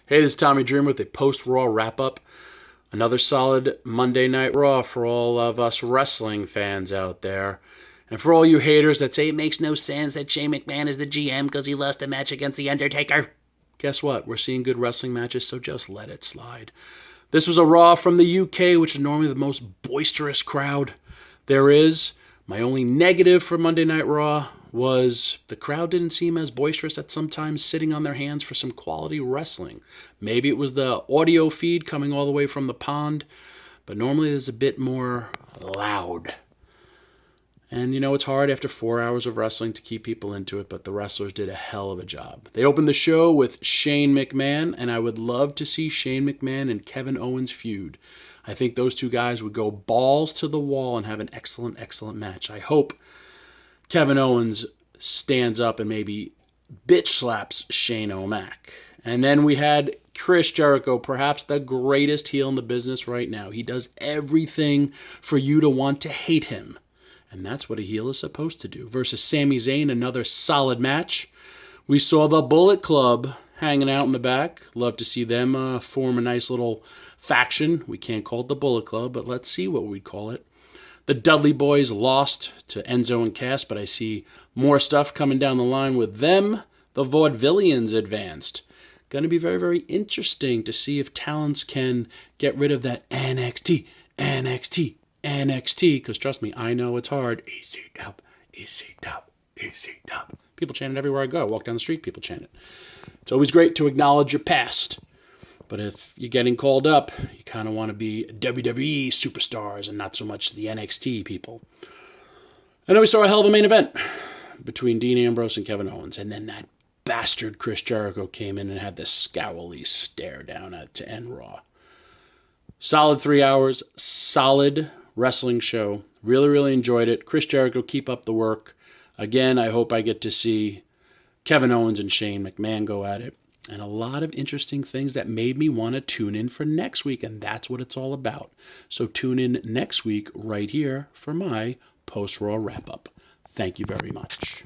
Hey, this is Tommy Dreamer with a post-Raw wrap-up. Another solid Monday Night Raw for all of us wrestling fans out there. And for all you haters that say it makes no sense that Shane McMahon is the GM because he lost a match against The Undertaker. Guess what? We're seeing good wrestling matches, so just let it slide. This was a Raw from the UK, which is normally the most boisterous crowd there is. My only negative for Monday Night Raw was the crowd didn't seem as boisterous at sometimes sitting on their hands for some quality wrestling. Maybe it was the audio feed coming all the way from the pond, but normally it's a bit more loud. And you know, it's hard after 4 hours of wrestling to keep people into it, but the wrestlers did a hell of a job. They opened the show with Shane McMahon, and I would love to see Shane McMahon and Kevin Owens feud. I think those two guys would go balls to the wall and have an excellent, excellent match. I hope Kevin Owens stands up and maybe bitch slaps Shane O'Mac. And then we had Chris Jericho, perhaps the greatest heel in the business right now. He does everything for you to want to hate him. And that's what a heel is supposed to do. Versus Sami Zayn, another solid match. We saw the Bullet Club hanging out in the back. Love to see them form a nice little faction. We can't call it the Bullet Club, but let's see what we'd call it. The Dudley Boys lost to Enzo and Cass, but I see more stuff coming down the line with them. The Vaudevillians advanced. Going to be very, very interesting to see if talents can get rid of that NXT, because trust me, I know it's hard. EC-dub, EC-dub, EC-dub. People chant it everywhere I go. I walk down the street, people chant it. It's always great to acknowledge your past. But if you're getting called up, you kind of want to be WWE superstars and not so much the NXT people. And then we saw a hell of a main event between Dean Ambrose and Kevin Owens. And then that bastard Chris Jericho came in and had this scowly stare down to end Raw. Solid 3 hours, solid wrestling show. Really, really enjoyed it. Chris Jericho, keep up the work. Again, I hope I get to see Kevin Owens and Shane McMahon go at it. And a lot of interesting things that made me want to tune in for next week, and that's what it's all about. So tune in next week right here for my post-Raw wrap-up. Thank you very much.